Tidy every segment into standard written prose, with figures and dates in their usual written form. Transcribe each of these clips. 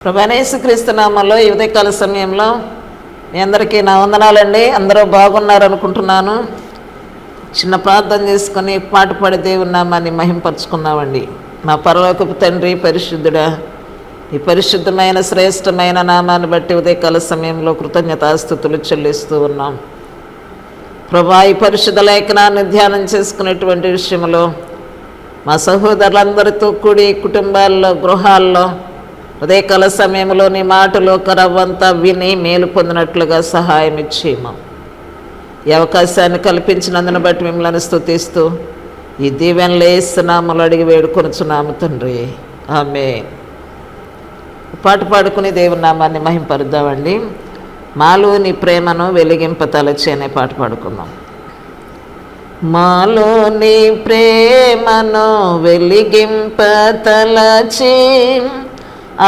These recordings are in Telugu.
ప్రభువైన యేసుక్రీస్తు నామములో ఈ ఉదయకాల సమయంలో మీ అందరికీ నా వందనాలండి. అందరూ బాగున్నారు అనుకుంటున్నాను. చిన్న ప్రార్థన చేసుకొని పాట పాడి దేవుని నామాన్ని మహింపరచుకున్నామండి. మా పరలోకపు తండ్రి, పరిశుద్ధుడా, ఈ పరిశుద్ధమైన శ్రేష్టమైన నామాన్ని బట్టి ఉదయకాల సమయంలో కృతజ్ఞతాస్తుతులు చెల్లిస్తూ ఉన్నాం. ప్రభువా, ఈ పరిశుద్ధ లేఖనాన్ని ధ్యానం చేసుకునేటువంటి విషయంలో మా సహోదరులందరితో కూడి కుటుంబాల్లో, గృహాల్లో ఉదయకాల సమయంలో నీ మాటలు ఒక రవ్వంతా విని మేలు పొందినట్లుగా సహాయం ఇచ్చేయము. ఈ అవకాశాన్ని కల్పించినందును బట్టి మిమ్మల్ని స్తుతిస్తూ ఈ దీవెనలు యేసు నామములో అడిగి వేడుకొనుచున్నాము తండ్రి, ఆమేన్. పాట పాడుకుని దేవుని నామాన్ని మహింపరుద్దామండి. మాలో నీ ప్రేమను వెలిగింపతలచి అనే పాట పాడుకుందాం. మాలో నీ ప్రేమను వెలిగింపతలచి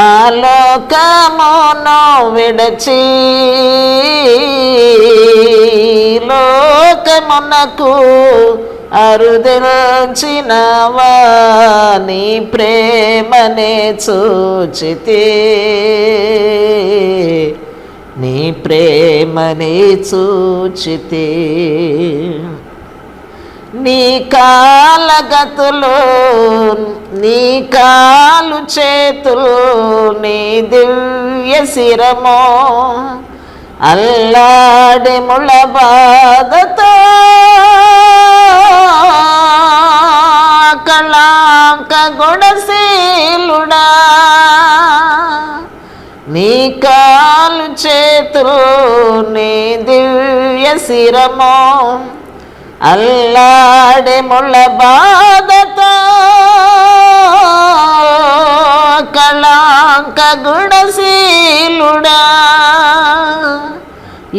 ఆలోకమును విడచి లోకమునకు అరుదెల్చినవా నీ ప్రేమనే చూచితే, నీ ప్రేమనే చూచితే. నీ కాలగతులు, నీ కాలు చేతులు, నీ దివ్య శిరము అల్లాడి ముళ్ళ బాధతో కళాంక గుణశీలుడా. నీ కాలు చేతులు, నీ దివ్య శిరము అల్లాడే ముళ్ళ బాధతో కళాంక గుణశీలుడా.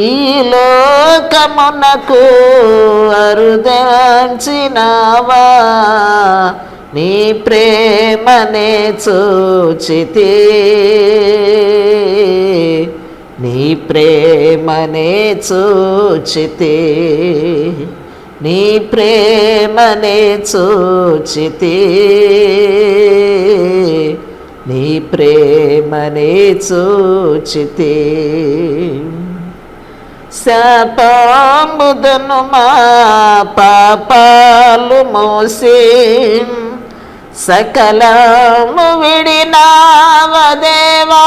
ఈ లోకమునకు అరుదెల్చినవా నీ ప్రేమనే చూచితే, నీ ప్రేమనే చూచితే, నీ ప్రేమనే చూచితే, నీ ప్రేమనే చూచితే. శాపముదను మా పాపాలు మోసి సకలము విడినావ దేవా,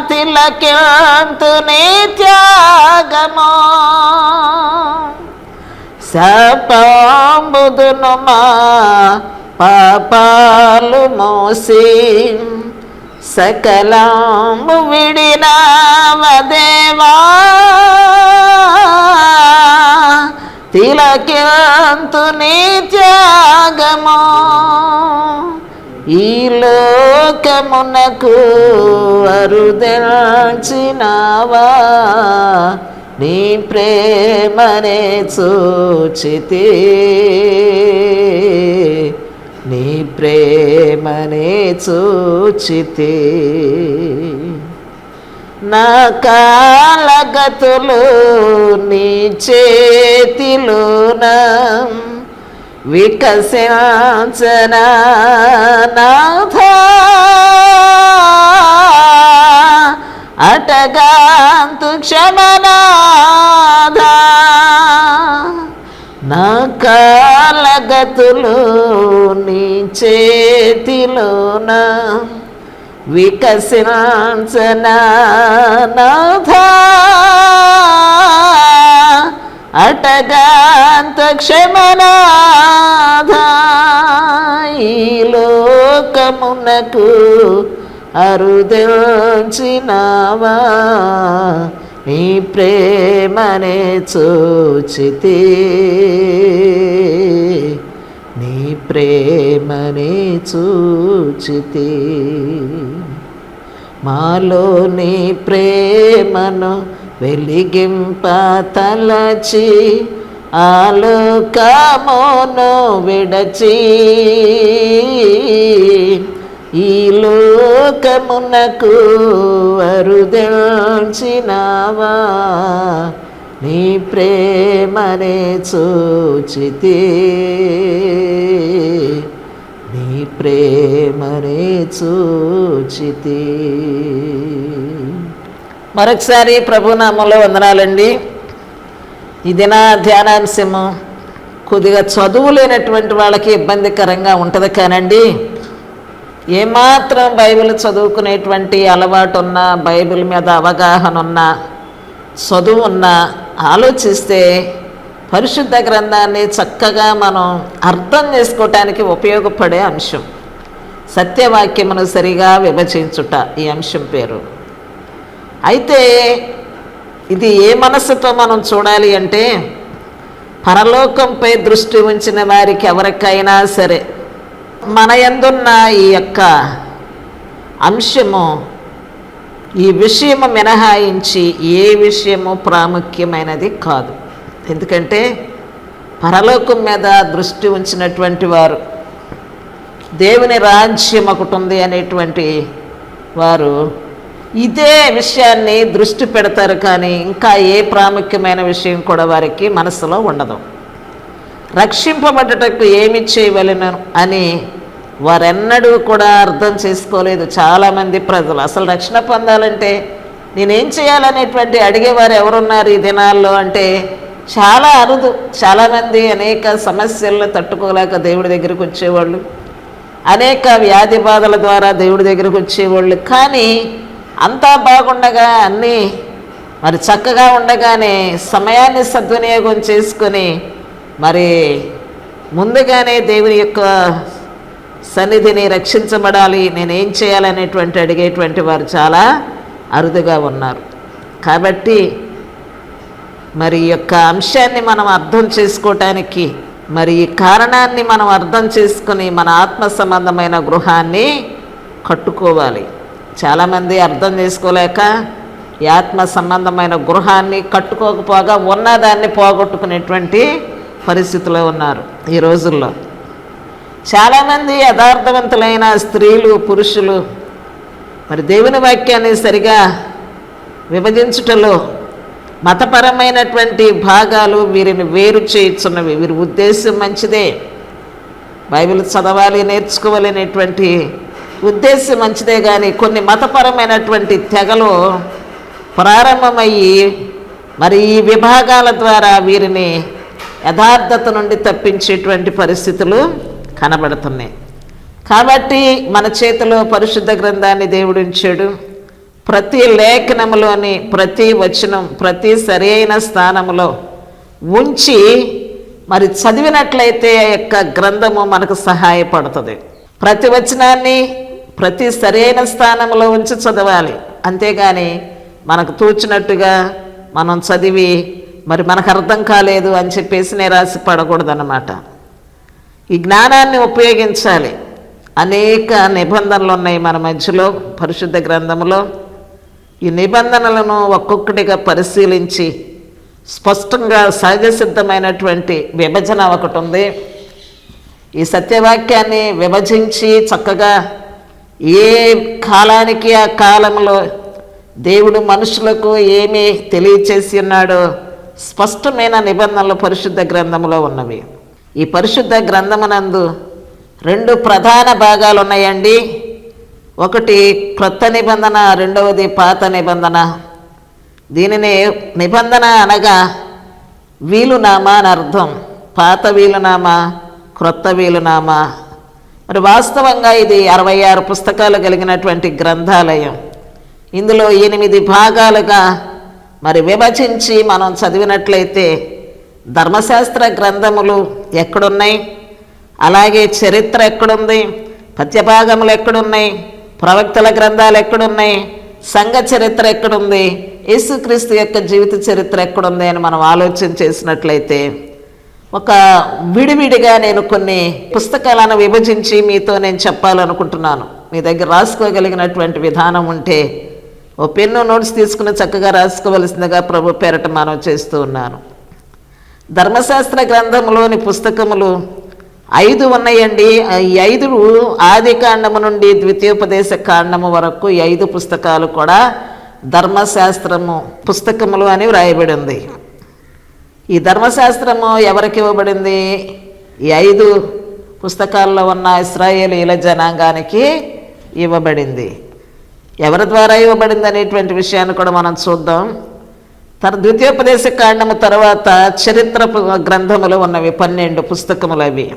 తిలకింతు నీ త్యాగము. శాపముదను మా పాపాలు మోసి సకలము విడినావ దేవా, తిలకింతు నీ త్యాగము. ఈ లోకమునకు అరుదెల్చినవా నీ ప్రేమనే చూచితే, నీ ప్రేమనే చూచితే. నా కాలగతులు నీ చేతిలోన వికసించన నాథా, అటగాంతు క్షమనాథా. నా కాలగతులు నీ చేతిలోన వికసించన నాథా, అటగాంత క్షమనాథా. ఈ లోకమునకు అరుదెల్చినవా నీ ప్రేమనే చూచితే, నీ ప్రేమనే చూచితే. మాలో నీ ప్రేమను వెలిగింపతలచి ఆలోకమును విడచి ఈ లోకమునకు అరుదెల్చినవా నీ ప్రేమనే చూచితే, నీ ప్రేమనే చూచితి. మరొకసారి ప్రభునామంలో వందనాలండి. ఈ దిన ధ్యానాంశము కొద్దిగా చదువు లేనటువంటి వాళ్ళకి ఇబ్బందికరంగా ఉంటుంది కానండి, ఏమాత్రం బైబిల్ చదువుకునేటువంటి అలవాటు ఉన్నా, బైబిల్ మీద అవగాహన ఉన్నా, చదువు ఉన్నా, ఆలోచిస్తే పరిశుద్ధ గ్రంథాన్ని చక్కగా మనం అర్థం చేసుకోవటానికి ఉపయోగపడే అంశం. సత్యవాక్యమును సరిగా విభజించుట ఈ అంశం పేరు. అయితే ఇది ఏ మనసుతో మనం చూడాలి అంటే, పరలోకంపై దృష్టి ఉంచిన వారికి ఎవరికైనా సరే మన యందున్న ఈ యొక్క అంశము, ఈ విషయము మినహాయించి ఏ విషయము ప్రాముఖ్యమైనది కాదు. ఎందుకంటే పరలోకం మీద దృష్టి ఉంచినటువంటి వారు, దేవుని రాజ్యం ఒకటి ఉంది అనేటువంటి వారు ఇదే విషయాన్ని దృష్టి పెడతారు. కానీ ఇంకా ఏ ప్రాముఖ్యమైన విషయం కూడా వారికి మనసులో ఉండదు. రక్షింపబడ్డటకు ఏమి చేయవలెను అని వారెన్నడూ కూడా అర్థం చేసుకోలేదు చాలామంది ప్రజలు. అసలు రక్షణ పొందాలంటే నేనేం చేయాలనేటువంటి అడిగేవారు ఎవరున్నారు ఈ దినాల్లో అంటే చాలా అరుదు. చాలామంది అనేక సమస్యలను తట్టుకోలేక దేవుడి దగ్గరికి వచ్చేవాళ్ళు, అనేక వ్యాధి బాధల ద్వారా దేవుడి దగ్గరికి వచ్చేవాళ్ళు. కానీ అంతా బాగుండగా, అన్నీ మరి చక్కగా ఉండగానే సమయాన్ని సద్వినియోగం చేసుకొని మరి ముందుగానే దేవుని యొక్క సన్నిధిని రక్షించబడాలి, నేనేం చేయాలనేటువంటి అడిగేటువంటి వారు చాలా అరుదుగా ఉన్నారు. కాబట్టి మరి ఈ యొక్క అంశాన్ని మనం అర్థం చేసుకోవటానికి, మరి ఈ కారణాన్ని మనం అర్థం చేసుకుని మన ఆత్మ సంబంధమైన గృహాన్ని కట్టుకోవాలి. చాలామంది అర్థం చేసుకోలేక ఈ ఆత్మ సంబంధమైన గృహాన్ని కట్టుకోకపోగా ఉన్నదాన్ని పోగొట్టుకునేటువంటి పరిస్థితిలో ఉన్నారు ఈ రోజుల్లో. చాలామంది యథార్థవంతులైన స్త్రీలు, పురుషులు మరి దేవుని వాక్యాన్ని సరిగా విభజించుటలో మతపరమైనటువంటి భాగాలు వీరిని వేరు చేయుచున్నవి. వీరి ఉద్దేశం మంచిదే, బైబిల్ చదవాలి, నేర్చుకోవాలి అనేటువంటి ఉద్దేశం మంచిదే. కానీ కొన్ని మతపరమైనటువంటి తెగలు ప్రారంభమయ్యి మరి ఈ విభాగాల ద్వారా వీరిని యథార్థత నుండి తప్పించేటువంటి పరిస్థితులు కనబడుతున్నాయి. కాబట్టి మన చేతిలో పరిశుద్ధ గ్రంథాన్ని దేవుడు ఉంచాడు. ప్రతి లేఖనములోని ప్రతి వచనం ప్రతి సరైన స్థానంలో ఉంచి మరి చదివినట్లయితే ఆ యొక్క గ్రంథము మనకు సహాయపడుతుంది. ప్రతి వచనాన్ని ప్రతి సరైన స్థానంలో ఉంచి చదవాలి. అంతేగాని మనకు తోచినట్టుగా మనం చదివి మరి మనకు అర్థం కాలేదు అని చెప్పేసి నిరాశ పడకూడదన్నమాట. ఈ జ్ఞానాన్ని ఉపయోగించాలి. అనేక నిబంధనలు ఉన్నాయి మన మధ్యలో పరిశుద్ధ గ్రంథంలో. ఈ నిబంధనలను ఒక్కొక్కటిగా పరిశీలించి స్పష్టంగా సహజ సిద్ధమైనటువంటి విభజన ఒకటి ఉంది. ఈ సత్యవాక్యాన్ని విభజించి చక్కగా ఏ కాలానికి ఆ కాలంలో దేవుడు మనుషులకు ఏమి తెలియచేసి ఉన్నాడో స్పష్టమైన నిబంధనలు పరిశుద్ధ గ్రంథంలో ఉన్నవి. ఈ పరిశుద్ధ గ్రంథమునందు రెండు ప్రధాన భాగాలు ఉన్నాయండి. ఒకటి క్రొత్త నిబంధన, రెండవది పాత నిబంధన. దీనిని నిబంధన అనగా వీలునామా అని అర్థం. పాత వీలునామా, క్రొత్త వీలునామా. మరి వాస్తవంగా ఇది 66 పుస్తకాలు కలిగినటువంటి గ్రంథాలయం. ఇందులో 8 భాగాలుగా మరి విభజించి మనం చదివినట్లయితే ధర్మశాస్త్ర గ్రంథములు ఎక్కడున్నాయి, అలాగే చరిత్ర ఎక్కడుంది, పద్యభాగములు ఎక్కడున్నాయి, ప్రవక్తల గ్రంథాలు ఎక్కడున్నాయి, సంఘ చరిత్ర ఎక్కడుంది, యేసుక్రీస్తు యొక్క జీవిత చరిత్ర ఎక్కడుంది అని మనం ఆలోచన చేసినట్లయితే ఒక విడివిడిగా నేను కొన్ని పుస్తకాలను విభజించి మీతో నేను చెప్పాలనుకుంటున్నాను. మీ దగ్గర రాసుకోగలిగినటువంటి విధానం ఉంటే ఓ పెన్ను, నోట్స్ తీసుకుని చక్కగా రాసుకోవలసిందిగా ప్రభు పేరట మనం చేస్తూ ఉన్నాను. ధర్మశాస్త్ర గ్రంథంలోని పుస్తకములు 5 ఉన్నాయండి. ఈ 5 ఆది కాండము నుండి ద్వితీయోపదేశ కాండము వరకు 5 పుస్తకాలు కూడా ధర్మశాస్త్రము పుస్తకములు అని వ్రాయబడి ఉంది. ఈ ధర్మశాస్త్రము ఎవరికి ఇవ్వబడింది? ఈ 5 పుస్తకాల్లో ఉన్న ఇశ్రాయేలీయుల జనాంగానికి ఇవ్వబడింది. ఎవరి ద్వారా ఇవ్వబడింది అనేటువంటి విషయాన్ని కూడా మనం చూద్దాం. ద్వితీయోపదేశ కాండము తర్వాత చరిత్ర గ్రంథములు ఉన్నవి 12 పుస్తకములు.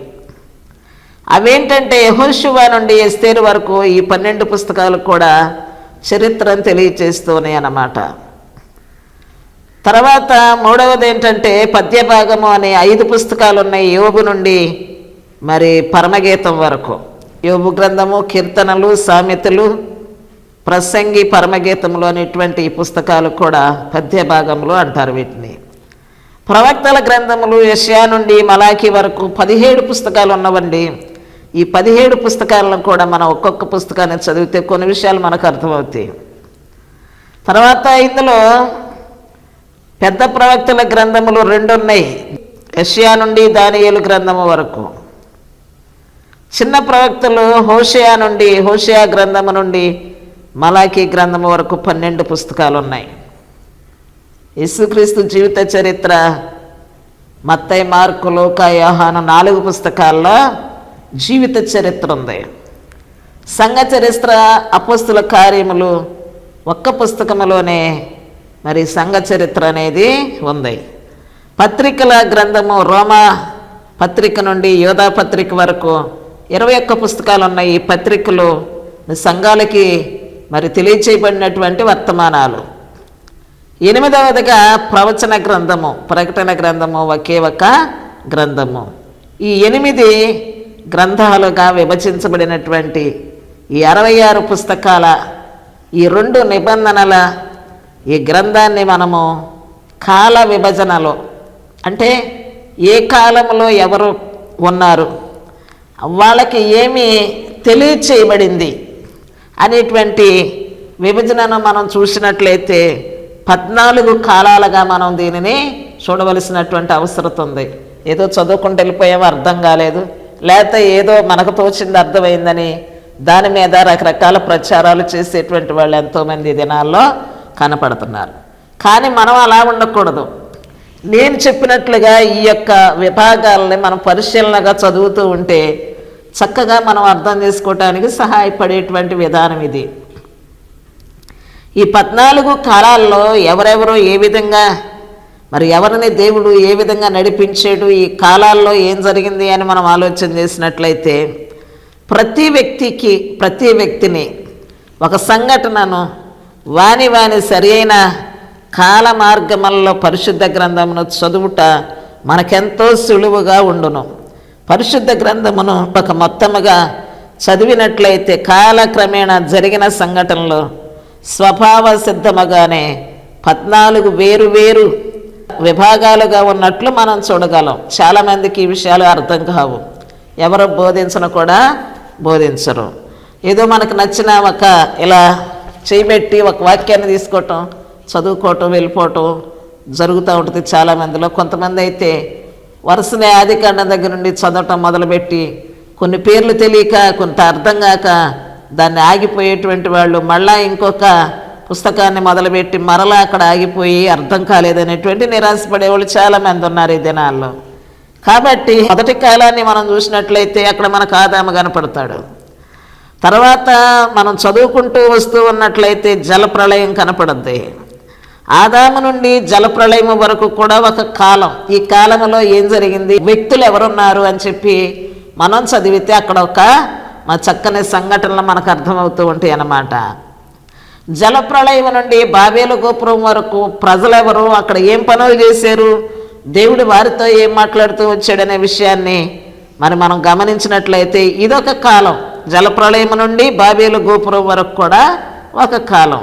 అవేంటంటే యెహోషువ నుండి ఎస్తేరు వరకు ఈ 12 పుస్తకాలు కూడా చరిత్రను తెలియచేస్తూనే అన్నమాట. తర్వాత మూడవది ఏంటంటే పద్యభాగము అనే 5 పుస్తకాలు ఉన్నాయి. యోబు నుండి మరి పరమగీతం వరకు. యోబు గ్రంథము, కీర్తనలు, సామెతలు, ప్రసంగి, పరమగీతములు అనేటువంటి ఈ పుస్తకాలు కూడా పద్యభాగములు అంటారు వీటిని. ప్రవక్తల గ్రంథములు యెషయా నుండి మలాకి వరకు 17 పుస్తకాలు ఉన్నవండి. ఈ 17 పుస్తకాలను కూడా మనం ఒక్కొక్క పుస్తకాన్ని చదివితే కొన్ని విషయాలు మనకు అర్థమవుతాయి. తర్వాత ఇందులో పెద్ద ప్రవక్తల గ్రంథములు 2 ఉన్నాయి. యెషయా నుండి దానియేలు గ్రంథము వరకు. చిన్న ప్రవక్తలు హోషేయ గ్రంథము నుండి మలాకి గ్రంథము వరకు 12 పుస్తకాలు ఉన్నాయి. యేసుక్రీస్తు జీవిత చరిత్ర మత్తయి, మార్కు, లూకా, యోహాను 4 పుస్తకాల్లో జీవిత చరిత్ర ఉంది. సంఘ చరిత్ర, అపోస్తుల కార్యములు ఒక్క పుస్తకములోనే మరి సంఘ చరిత్ర అనేది ఉంది. పత్రికల గ్రంథము రోమా పత్రిక నుండి యోధా పత్రిక వరకు 21 పుస్తకాలు ఉన్నాయి. ఈ పత్రికలు సంఘాలకి మరి తెలియచేయబడినటువంటి వర్తమానాలు. 8వదిగా ప్రవచన గ్రంథము, ప్రకటన గ్రంథము ఒకే ఒక గ్రంథము. ఈ 8 గ్రంథాలుగా విభజించబడినటువంటి ఈ 66 పుస్తకాల ఈ 2 నిబంధనల ఈ గ్రంథాన్ని మనము కాల విభజనలో, అంటే ఏ కాలంలో ఎవరు ఉన్నారు, వాళ్ళకి ఏమి తెలియచేయబడింది అనేటువంటి విభజనను మనం చూసినట్లయితే 14 కాలాలుగా మనం దీనిని చూడవలసినటువంటి అవసరం ఉంది. ఏదో చదువుకుంటూ వెళ్ళిపోయామో అర్థం కాలేదు, లేకపోతే ఏదో మనకు తోచింది అర్థమైందని దాని మీద రకరకాల ప్రచారాలు చేసేటువంటి వాళ్ళు ఎంతోమంది దినాల్లో కనపడుతున్నారు. కానీ మనం అలా ఉండకూడదు. నేను చెప్పినట్లుగా ఈ యొక్క విభాగాలని మనం పరిశీలనగా చదువుతూ ఉంటే చక్కగా మనం అర్థం చేసుకోవటానికి సహాయపడేటువంటి విధానం ఇది. ఈ 14 కాలాల్లో ఎవరెవరో ఏ విధంగా మరి ఎవరిని దేవుడు ఏ విధంగా నడిపించాడు, ఈ కాలాల్లో ఏం జరిగింది అని మనం ఆలోచన చేసినట్లయితే ప్రతి వ్యక్తిని ఒక సంఘటనను వాని సరి అయిన కాల మార్గములలో పరిశుద్ధ గ్రంథమును చదువుట మనకెంతో సులువుగా ఉండును. పరిశుద్ధ గ్రంథమును ఒక మొత్తముగా చదివినట్లయితే కాలక్రమేణా జరిగిన సంఘటనలు స్వభావ సిద్ధముగానే 14 వేరు విభాగాలుగా ఉన్నట్లు మనం చూడగలం. చాలామందికి ఈ విషయాలు అర్థం కావు, ఎవరు బోధించను కూడా బోధించరు. ఏదో మనకు నచ్చిన ఒక ఇలా చేయబెట్టి ఒక వాక్యాన్ని తీసుకోవటం, చదువుకోవటం, వెళ్ళిపోవటం జరుగుతూ ఉంటుంది చాలామందిలో. కొంతమంది అయితే వరుసనే ఆదికాండం దగ్గర నుండి చదవటం మొదలుపెట్టి కొన్ని పేర్లు తెలియక, కొంత అర్థం కాక దాన్ని ఆగిపోయేటువంటి వాళ్ళు మళ్ళా ఇంకొక పుస్తకాన్ని మొదలుపెట్టి మరలా అక్కడ ఆగిపోయి అర్థం కాలేదనేటువంటి నిరాశపడేవాళ్ళు చాలామంది ఉన్నారు ఈ దినాల్లో. కాబట్టి మొదటి కాలాన్ని మనం చూసినట్లయితే అక్కడ మనకు ఆదాము కనపడతాడు. తర్వాత మనం చదువుకుంటూ వస్తూ ఉన్నట్లయితే జలప్రళయం కనపడుద్ది. ఆదాము నుండి జలప్రళయం వరకు కూడా ఒక కాలం. ఈ కాలంలో ఏం జరిగింది, వ్యక్తులు ఎవరున్నారు అని చెప్పి మనం చదివితే అక్కడ ఒక చక్కని సంఘటనలు మనకు అర్థమవుతూ ఉంటాయి అన్నమాట. జలప్రళయం నుండి బాబేలు గోపురం వరకు ప్రజలెవరు, అక్కడ ఏం పనులు చేశారు, దేవుడు వారితో ఏం మాట్లాడుతూ వచ్చాడనే విషయాన్ని మనం గమనించినట్లయితే ఇదొక కాలం. జలప్రళయం నుండి బాబేలు గోపురం వరకు కూడా ఒక కాలం.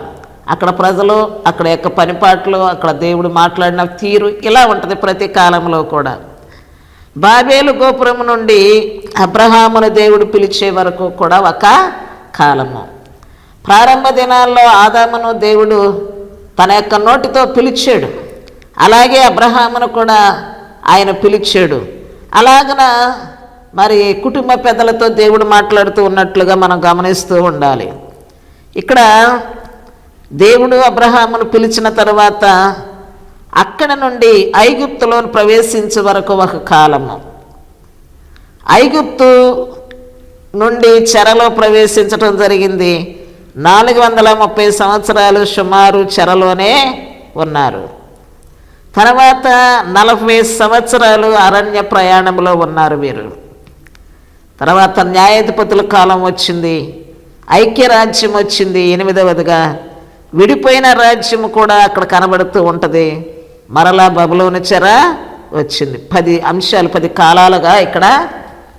అక్కడ ప్రజలు, అక్కడ యొక్క పనిపాట్లు, అక్కడ దేవుడు మాట్లాడిన తీరు ఇలా ఉంటుంది ప్రతి కాలంలో కూడా. బాబేలు గోపురం నుండి అబ్రహామును దేవుడు పిలిచే వరకు కూడా ఒక కాలము. ప్రారంభ దినాల్లో ఆదామును దేవుడు తన యొక్క నోటితో పిలిచాడు, అలాగే అబ్రహామును కూడా ఆయన పిలిచాడు. అలాగన మరి కుటుంబ పెద్దలతో దేవుడు మాట్లాడుతూ ఉన్నట్లుగా మనం గమనిస్తూ ఉండాలి. ఇక్కడ దేవుడు అబ్రహామును పిలిచిన తర్వాత అక్కడ నుండి ఐగుప్తులో ప్రవేశించే వరకు ఒక కాలము. ఐగుప్తు నుండి చెరలో ప్రవేశించడం జరిగింది. 430 సంవత్సరాలు సుమారు చెరలోనే ఉన్నారు. తర్వాత 40 సంవత్సరాలు అరణ్య ప్రయాణంలో ఉన్నారు వీరు. తర్వాత న్యాయాధిపతుల కాలం వచ్చింది, ఐక్యరాజ్యం వచ్చింది 8వదిగా. విడిపోయిన రాజ్యం కూడా అక్కడ కనబడుతూ ఉంటుంది. మరలా బబులోను చెర వచ్చింది. 10 అంశాలు, 10 కాలాలుగా ఇక్కడ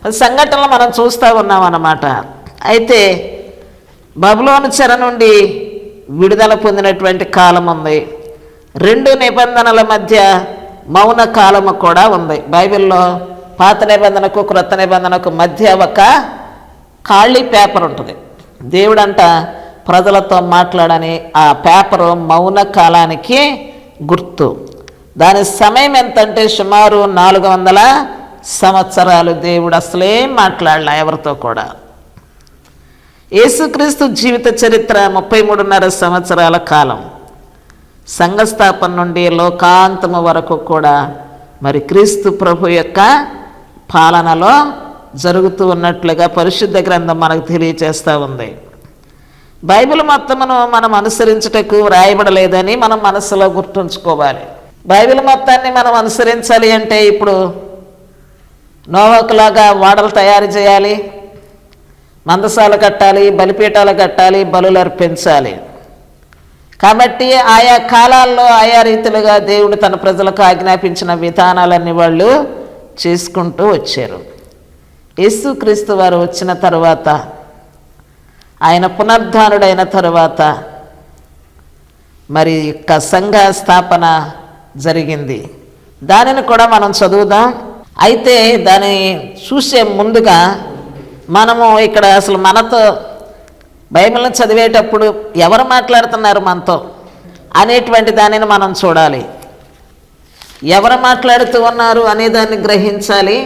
10 సంఘటనలు మనం చూస్తూ ఉన్నాం అన్నమాట. అయితే బబులోను చెర నుండి విడుదల పొందినటువంటి కాలం ఉంది. 2 నిబంధనల మధ్య మౌన కాలము కూడా ఉంది. బైబిల్లో పాత నిబంధనకు క్రొత్త నిబంధనకు మధ్య ఒక ఖాళీ పేపర్ ఉంటుంది. దేవుడంట ప్రజలతో మాట్లాడని ఆ పేపరు మౌన కాలానికి గుర్తు. దాని సమయం ఎంతంటే సుమారు 400 సంవత్సరాలు దేవుడు అసలే మాట్లాడలే ఎవరితో కూడా. యేసుక్రీస్తు జీవిత చరిత్ర 33.5 సంవత్సరాల కాలం. సంఘస్థాపన నుండి లోకాంతము వరకు కూడా మరి క్రీస్తు ప్రభు యొక్క పాలనలో జరుగుతూ ఉన్నట్లుగా పరిశుద్ధ గ్రంథం మనకు తెలియజేస్తూ ఉంది. బైబిల్ మొత్తమును మనం అనుసరించుటకు వ్రాయబడలేదని మనం మనసులో గుర్తుంచుకోవాలి. బైబిల్ మొత్తాన్ని మనం అనుసరించాలి అంటే ఇప్పుడు నోవాకులాగా వాడలు తయారు చేయాలి, మందసాలు కట్టాలి, బలిపీఠాలు కట్టాలి, బలులు అర్పించాలి. కాబట్టి ఆయా కాలాల్లో ఆయా రీతిలుగా దేవుడు తన ప్రజలకు ఆజ్ఞాపించిన విధానాలన్నీ వాళ్ళు చేసుకుంటూ వచ్చారు. యేసుక్రీస్తు వారు వచ్చిన తర్వాత, ఆయన పునరుద్ధానుడైన తరువాత మరి యొక్క సంఘ స్థాపన జరిగింది. దానిని కూడా మనం చదువుదాం. అయితే దాన్ని చూసే ముందుగా మనము ఇక్కడ అసలు మనతో బైబిల్ని చదివేటప్పుడు ఎవరు మాట్లాడుతున్నారు మనతో అనేటువంటి దానిని మనం చూడాలి. ఎవరు మాట్లాడుతూ ఉన్నారు అనేదాన్ని గ్రహించాలి.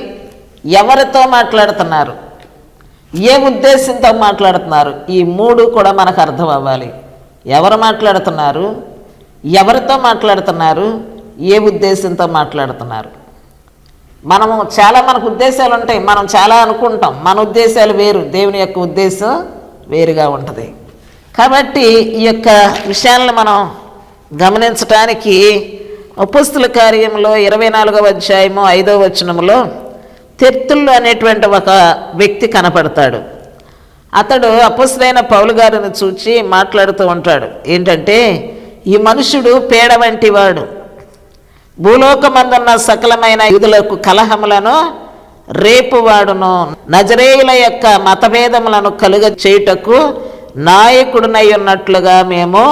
ఎవరితో మాట్లాడుతున్నారు, ఏ ఉద్దేశంతో మాట్లాడుతున్నారు, ఈ 3 కూడా మనకు అర్థం అవ్వాలి. ఎవరు మాట్లాడుతున్నారు, ఎవరితో మాట్లాడుతున్నారు, ఏ ఉద్దేశంతో మాట్లాడుతున్నారు. మనకు ఉద్దేశాలు ఉంటాయి, మనం చాలా అనుకుంటాం, మన ఉద్దేశాలు వేరు, దేవుని యొక్క ఉద్దేశం వేరుగా ఉంటుంది. కాబట్టి ఈ యొక్క విషయాలను మనం గమనించటానికి అపోస్తుల కార్యంలో 24వ అధ్యాయము 5వ వచనములో తెర్తుళ్ళు అనేటువంటి ఒక వ్యక్తి కనపడతాడు. అతడు అపోస్తులైన పౌలు గారిని చూచి మాట్లాడుతూ ఉంటాడు. ఏంటంటే, ఈ మనుషుడు పేడ వంటి వాడు, భూలోకమందున్న సకలమైన యూదులకు కలహములను రేపువాడును, నజరేయుల యొక్క మతభేదములను కలుగ చేయుటకు నాయకుడునై ఉన్నట్లుగా మేము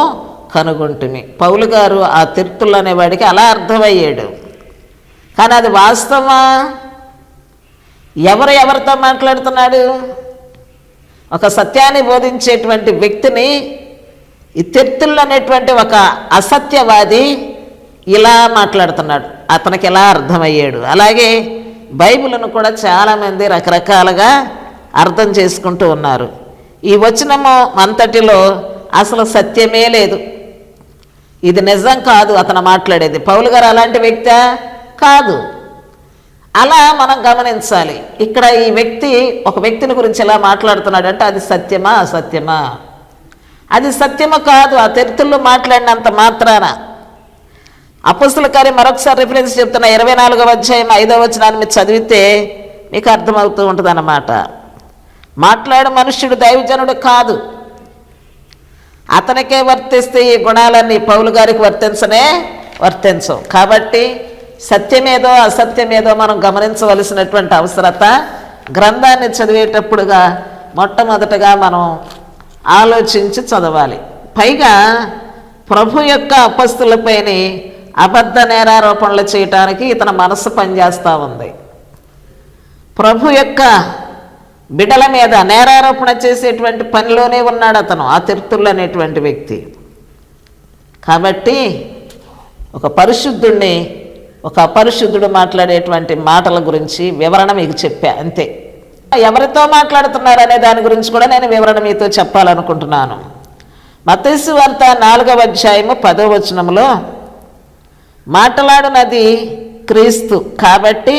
కనుగొంటిమి. పౌలు గారు ఆ తెర్తుళ్ళు అనేవాడికి అలా అర్థమయ్యాడు. కానీ అది వాస్తవమా? ఎవరితో మాట్లాడుతున్నాడు? ఒక సత్యాన్ని బోధించేటువంటి వ్యక్తిని ఈ తెర్తుళ్ళు అనేటువంటి ఒక అసత్యవాది ఇలా మాట్లాడుతున్నాడు. అతనికి ఎలా అర్థమయ్యాడు? అలాగే బైబిల్ను కూడా చాలామంది రకరకాలుగా అర్థం చేసుకుంటూ ఉన్నారు. ఈ వచనము అంతటిలో అసలు సత్యమే లేదు, ఇది నిజం కాదు అతను మాట్లాడేది. పౌలు గారు అలాంటి వ్యక్తి కాదు. అలా మనం గమనించాలి. ఇక్కడ ఈ వ్యక్తి ఒక వ్యక్తిని గురించి ఎలా మాట్లాడుతున్నాడు అంటే అది సత్యమా అసత్యమా? అది సత్యమా కాదు. ఆ తెర్తుల్లో మాట్లాడినంత మాత్రాన అపోస్తుల కార్యం మరొకసారి రిఫరెన్స్ చెప్తున్నా, 24వ అధ్యాయం 5వ వచనాన్ని మీరు చదివితే మీకు అర్థమవుతూ ఉంటుంది అన్నమాట. మాట్లాడే మనుష్యుడు దైవజనుడు కాదు. అతనికే వర్తిస్తే ఈ గుణాలన్నీ పౌలు గారికి వర్తించవు. కాబట్టి సత్యమేదో అసత్యమేదో మనం గమనించవలసినటువంటి అవసరత గ్రంథాన్ని చదివేటప్పుడుగా మొట్టమొదటగా మనం ఆలోచించి చదవాలి. పైగా ప్రభు యొక్క అపస్తులపైన అబద్ధ నేరారోపణలు చేయటానికి ఇతని మనస్సు పనిచేస్తూ ఉంది. ప్రభు యొక్క బిడ్డల మీద నేరారోపణ చేసేటువంటి పనిలోనే ఉన్నాడు అతను, ఆ తెర్తుళ్ళు అనేటువంటి వ్యక్తి. కాబట్టి ఒక పరిశుద్ధుడిని ఒక అపరిశుద్ధుడు మాట్లాడేటువంటి మాటల గురించి వివరణ మీకు చెప్పా, అంతే. ఎవరితో మాట్లాడుతున్నారు అనే దాని గురించి కూడా నేను వివరణ మీతో చెప్పాలనుకుంటున్నాను. మత్తయి సువార్త 4వ అధ్యాయము 10వ వచనంలో మాట్లాడునది క్రీస్తు, కాబట్టి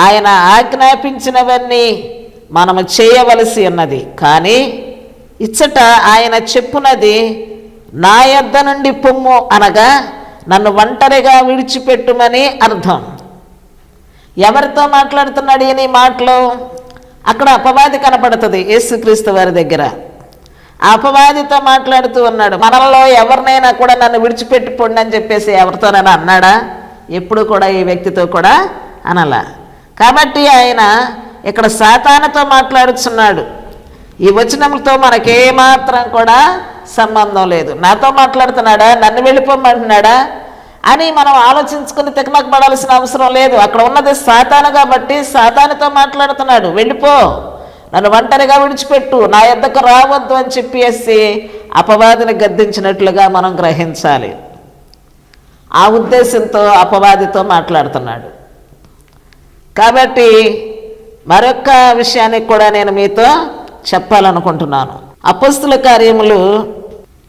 ఆయన ఆజ్ఞాపించినవన్నీ మనము చేయవలసి ఉన్నది. కానీ ఇచ్చట ఆయన చెప్పునది, నా యొద్ద నుండి పొమ్ము అనగా నన్ను ఒంటరిగా విడిచిపెట్టుమని అర్థం. ఎవరితో మాట్లాడుతున్నాడు ఈయన ఈ మాటలు? అక్కడ అపవాది కనపడుతుంది యేసుక్రీస్తు వారి దగ్గర. ఆ అపవాదితో మాట్లాడుతూ ఉన్నాడు. మనలో ఎవరినైనా కూడా నన్ను విడిచిపెట్టుకోండి అని చెప్పేసి ఎవరితోనైనా అన్నాడా? ఎప్పుడు కూడా ఈ వ్యక్తితో కూడా అనలా. కాబట్టి ఆయన ఇక్కడ సాతానుతో మాట్లాడుతున్నాడు. ఈ వచనములతో మనకేమాత్రం కూడా సంబంధం లేదు. నాతో మాట్లాడుతున్నాడా, నన్ను వెళ్ళిపోమంటున్నాడా అని మనం ఆలోచించుకుని తికమక పడాల్సిన అవసరం లేదు. అక్కడ ఉన్నది సాతాను కాబట్టి సాతానుతో మాట్లాడుతున్నాడు. వెళ్ళిపో, నన్ను ఒంటరిగా విడిచిపెట్టు, నా యొద్దకు రావద్దు అని చెప్పేసి అపవాదిని గద్దించినట్లుగా మనం గ్రహించాలి. ఆ ఉద్దేశంతో అపవాదితో మాట్లాడుతున్నాడు. కాబట్టి మరొక విషయానికి కూడా నేను మీతో చెప్పాలనుకుంటున్నాను. అపొస్తలుల కార్యములు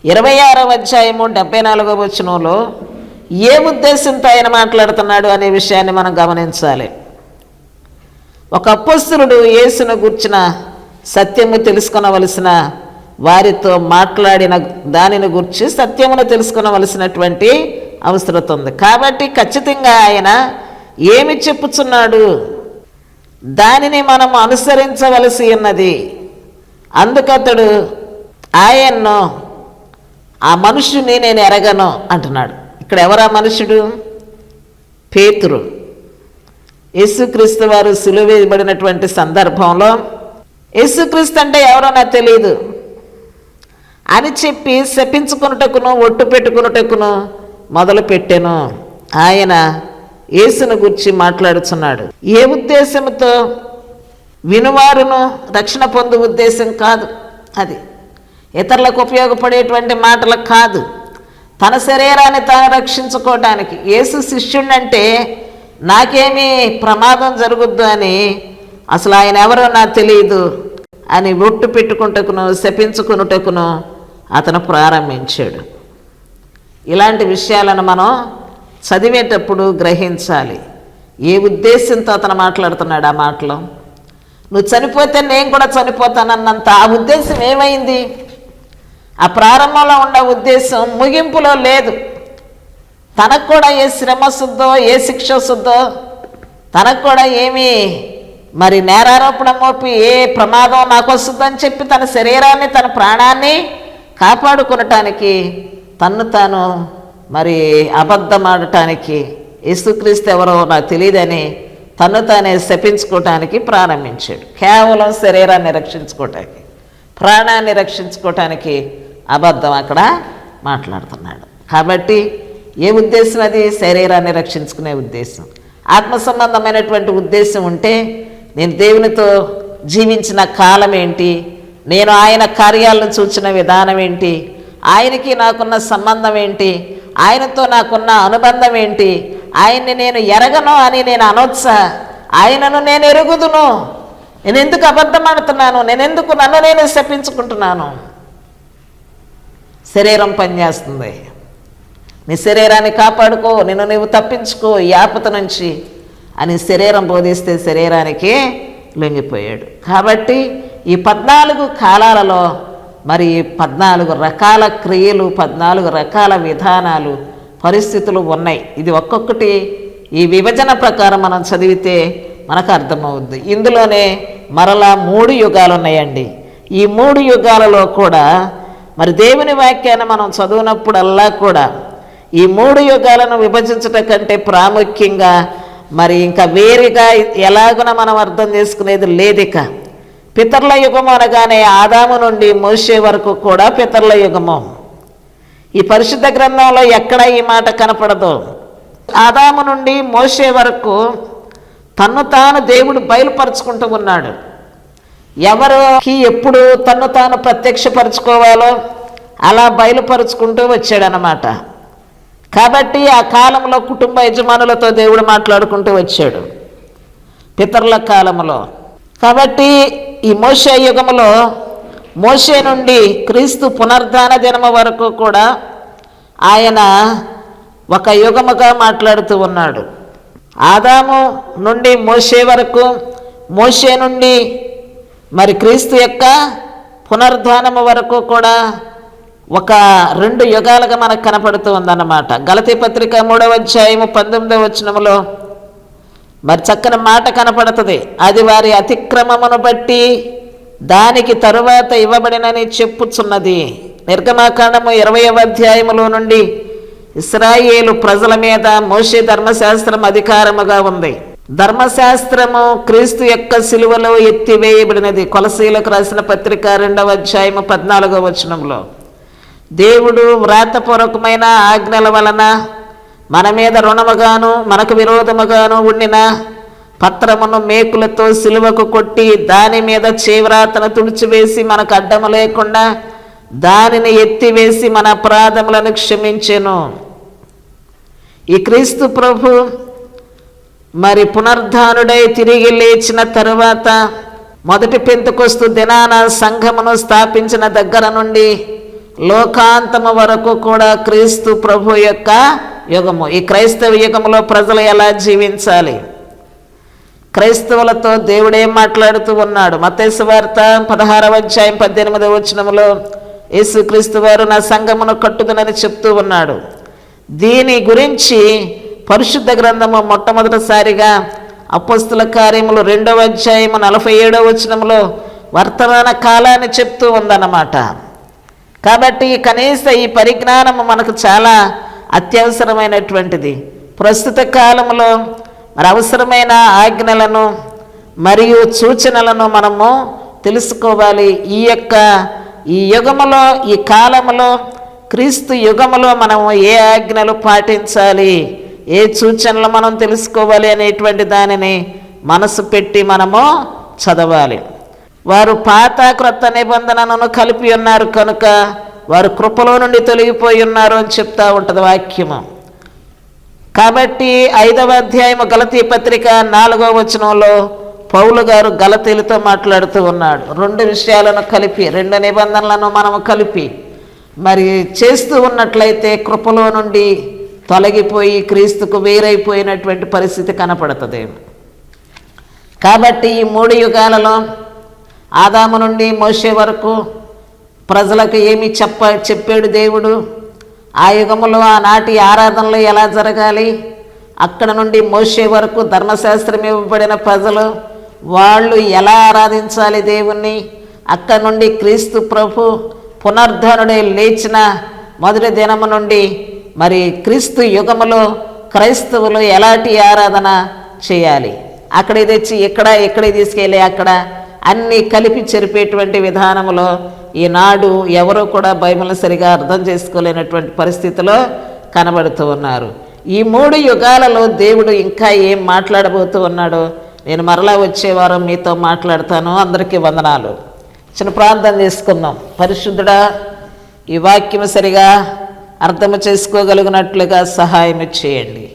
26వ అధ్యాయము 74వ వచనంలో ఏ ఉద్దేశంతో ఆయన మాట్లాడుతున్నాడు అనే విషయాన్ని మనం గమనించాలి. ఒక అపొస్తలుడు యేసును గూర్చిన సత్యము తెలుసుకొనవలసిన వారితో మాట్లాడిన దానిని గురించి సత్యమును తెలుసుకొనవలసినటువంటి అవసరం ఉంది. కాబట్టి ఖచ్చితంగా ఆయన ఏమి చెప్పుచున్నాడు దానిని మనం అనుసరించవలసి ఉన్నది. అందుకతడు ఆయన్ను, ఆ మనుష్యుని నేను ఎరగను అంటున్నాడు. ఇక్కడ ఎవరా మనుషుడు? పేతురు. యేసుక్రీస్తు వారు సిలువ వేయబడినటువంటి సందర్భంలో యేసుక్రీస్తు అంటే ఎవరో నాకు తెలియదు అని చెప్పి శపించుకున్నటకును ఒట్టు పెట్టుకున్నటకును మొదలు పెట్టెను. ఆయన యేసును గురించి మాట్లాడుతున్నాడు. ఏ ఉద్దేశంతో? వినువారును రక్షణ పొందు ఉద్దేశం కాదు. అది ఇతరులకు ఉపయోగపడేటువంటి మాటలు కాదు. తన శరీరాన్ని తాను రక్షించుకోవడానికి. యేసు శిష్యుడంటే నాకేమీ ప్రమాదం జరుగుద్దు అని, అసలు ఆయన ఎవరో నాకు తెలియదు అని ఒట్టు పెట్టుకుంటకును శపించుకున్నటకును అతను ప్రారంభించాడు. ఇలాంటి విషయాలను మనం చదివేటప్పుడు గ్రహించాలి. ఏ ఉద్దేశంతో అతను మాట్లాడుతున్నాడు ఆ మాటలు? నువ్వు చనిపోతే నేను కూడా చనిపోతానన్నంత ఆ ఉద్దేశం ఏమైంది? ఆ ప్రారంభంలో ఉన్న ఉద్దేశం ముగింపులో లేదు. తనకు కూడా ఏ శ్రమ వస్తుందో, ఏ శిక్ష వస్తుందో, తనకు కూడా ఏమీ మరి నేరారోపణ మోపి ఏ ప్రమాదం నాకు వస్తుందని చెప్పి తన శరీరాన్ని తన ప్రాణాన్ని కాపాడుకునటానికి తన్ను తాను మరి అబద్ధమాడటానికి, యేసుక్రీస్తు ఎవరో నాకు తెలియదని తను తానే శపించుకోవటానికి ప్రారంభించాడు. కేవలం శరీరాన్ని రక్షించుకోవటానికి, ప్రాణాన్ని రక్షించుకోవటానికి అబద్ధం అక్కడ మాట్లాడుతున్నాడు. కాబట్టి ఏ ఉద్దేశం? అది శరీరాన్ని రక్షించుకునే ఉద్దేశం. ఆత్మ సంబంధమైనటువంటి ఉద్దేశం ఉంటే నేను దేవునితో జీవించిన కాలం ఏంటి, నేను ఆయన కార్యాలను చూచిన విధానం ఏంటి, ఆయనకి నాకున్న సంబంధం ఏంటి, ఆయనతో నాకున్న అనుబంధం ఏంటి, ఆయన్ని నేను ఎరగను అని నేను అనొచ్చా? ఆయనను నేను ఎరుగుదును. నేను ఎందుకు అబద్ధం ఆడుతున్నాను? నేనెందుకు నన్ను నేను శపించుకుంటున్నాను? శరీరం పనిచేస్తుంది. నీ శరీరాన్ని కాపాడుకో, నిన్ను నువ్వు తప్పించుకో ఈ ఆపద నుంచి అని శరీరం బోధిస్తే శరీరానికి లొంగిపోయాడు. కాబట్టి ఈ 14 కాలాలలో మరి 14 రకాల క్రియలు, 14 రకాల విధానాలు, పరిస్థితులు ఉన్నాయి. ఇది ఒక్కొక్కటి ఈ విభజన ప్రకారం మనం చదివితే మనకు అర్థమవుద్ది. ఇందులోనే మరలా 3 యుగాలు ఉన్నాయండి. ఈ 3 యుగాలలో కూడా మరి దేవుని వాక్యాన్ని మనం చదివినప్పుడల్లా కూడా ఈ 3 యుగాలను విభజించట కంటే ప్రాముఖ్యంగా మరి ఇంకా వేరుగా ఎలాగున మనం అర్థం చేసుకునేది లేదు. ఇక పితరుల యుగము అనగానే ఆదాము నుండి మోషే వరకు కూడా పితరుల యుగము. ఈ పరిశుద్ధ గ్రంథంలో ఎక్కడ ఈ మాట కనపడదు. ఆదాము నుండి మోషే వరకు తన్ను తాను దేవుడు బయలుపరుచుకుంటూ ఉన్నాడు. ఎవరికి ఎప్పుడు తన్ను తాను ప్రత్యక్షపరచుకోవాలో అలా బయలుపరుచుకుంటూ వచ్చాడనమాట. కాబట్టి ఆ కాలంలో కుటుంబ యజమానులతో దేవుడు మాట్లాడుకుంటూ వచ్చాడు పితరుల కాలంలో. కాబట్టి ఈ మోషే యుగములో మోషే నుండి క్రీస్తు పునరుద్ధాన దినము వరకు కూడా ఆయన ఒక యుగముగా మాట్లాడుతూ ఉన్నాడు. ఆదాము నుండి మోషే వరకు, మోషే నుండి మరి క్రీస్తు యొక్క పునరుద్ధానము వరకు కూడా ఒక 2 యుగాలుగా మనకు కనపడుతూ ఉందన్నమాట. గలతీ పత్రిక 3వ అధ్యాయము 19వ వచనములో మరి చక్కని మాట కనపడుతుంది. అది వారి అతిక్రమమును బట్టి దానికి తరువాత ఇవ్వబడినని చెప్పుచున్నది. నిర్గమాకాండము 20వ అధ్యాయములో నుండి ఇశ్రాయేలు ప్రజల మీద మోషే ధర్మశాస్త్రం అధికారముగా ఉంది. ధర్మశాస్త్రము క్రీస్తు యొక్క సిలువలో ఎత్తివేయబడినది. కొలసీలకు రాసిన పత్రిక 2వ అధ్యాయము 14వ వచనంలో దేవుడు వ్రాతపూర్వకమైన ఆజ్ఞల వలన మన మీద రుణముగాను మనకు విరోధముగాను ఉండిన పత్రమును మేకులతో సిలువకు కొట్టి దాని మీద చేవ్రాతను తుడిచివేసి మనకు అడ్డము లేకుండా దానిని ఎత్తివేసి మన అపరాధములను క్షమించెను. ఈ క్రీస్తు ప్రభు మరి పునరుద్ధానుడై తిరిగి లేచిన తరువాత మొదటి పెంతెకొస్తు దినాన సంఘమును స్థాపించిన దగ్గర నుండి లోకాంతము వరకు కూడా క్రీస్తు ప్రభు యొక్క యుగము. ఈ క్రైస్తవ యుగములో ప్రజలు ఎలా జీవించాలి, క్రైస్తవులతో దేవుడేం మాట్లాడుతూ ఉన్నాడు. మత్తయి సువార్త 16వ అధ్యాయం 18వ వచనములో యేసుక్రీస్తు వారు నా సంఘమును కట్టుదనని చెప్తూ ఉన్నాడు. దీని గురించి పరిశుద్ధ గ్రంథము మొట్టమొదటిసారిగా అపోస్తుల కార్యములు 2వ అధ్యాయము 47వ వచనములో వర్తమాన కాలాన్ని చెప్తూ ఉందన్నమాట. కాబట్టి కనీస ఈ పరిజ్ఞానము మనకు చాలా అత్యవసరమైనటువంటిది. ప్రస్తుత కాలంలో మరి అవసరమైన ఆజ్ఞలను మరియు సూచనలను మనము తెలుసుకోవాలి. ఈ యుగములో, ఈ కాలములో, క్రీస్తు యుగములో మనము ఏ ఆజ్ఞలు పాటించాలి, ఏ సూచనలు మనం తెలుసుకోవాలి అనేటువంటి దానిని మనసు పెట్టి మనము చదవాలి. వారు పాత క్రొత్త నిబంధనను కలిపి ఉన్నారు కనుక వారు కృపలో నుండి తొలగిపోయి ఉన్నారు అని చెప్తా ఉంటుంది వాక్యము. కాబట్టి 5వ అధ్యాయము గలతీ పత్రిక 4వ వచనంలో పౌలు గారు గలతీలతో మాట్లాడుతూ ఉన్నాడు. 2 విషయాలను కలిపి, 2 నిబంధనలను మనము కలిపి మరి చేస్తూ ఉన్నట్లయితే కృపలో నుండి తొలగిపోయి క్రీస్తుకు వేరైపోయినటువంటి పరిస్థితి కనపడుతుంది. కాబట్టి ఈ 3 యుగాలలో ఆదాము నుండి మోషే వరకు ప్రజలకు ఏమి చెప్పాడు దేవుడు, ఆ యుగములో ఆనాటి ఆరాధనలు ఎలా జరగాలి, అక్కడ నుండి మోషే వరకు ధర్మశాస్త్రం ఇవ్వబడిన ప్రజలు వాళ్ళు ఎలా ఆరాధించాలి దేవుణ్ణి, అక్కడ నుండి క్రీస్తు ప్రభు పునరుద్ధానుడై లేచిన మొదటి దినము నుండి మరి క్రీస్తు యుగములో క్రైస్తవులు ఎలాంటి ఆరాధన చేయాలి, అక్కడే తెచ్చి ఇక్కడ తీసుకెళ్ళి అక్కడ అన్నీ కలిపి చెరిపేటువంటి విధానంలో ఈనాడు ఎవరూ కూడా బైబిల్ని సరిగా అర్థం చేసుకోలేనటువంటి పరిస్థితిలో కనబడుతూ ఉన్నారు. ఈ 3 యుగాలలో దేవుడు ఇంకా ఏం మాట్లాడబోతూ ఉన్నాడో నేను మరలా వచ్చే వారం మీతో మాట్లాడతాను. అందరికీ వందనాలు. చిన్న ప్రార్థన చేసుకుందాం. పరిశుద్ధుడా, ఈ వాక్యం సరిగా అర్థము చేసుకోగలిగినట్లుగా సహాయం చేయండి.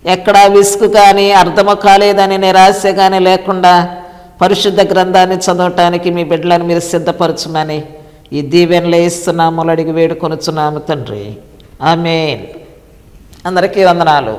ఎక్కడా విసుగు కానీ అర్థము కాలేదని నిరాశ కానీ లేకుండా పరిశుద్ధ గ్రంథాన్ని చదవటానికి మీ బిడ్డలను మీరు సిద్ధపరచుమని ఈ దీవెనలు ఇస్తున్నాము, అడిగి వేడుకొనుచున్నాము తండ్రి. ఆమేన్. అందరికీ వందనాలు.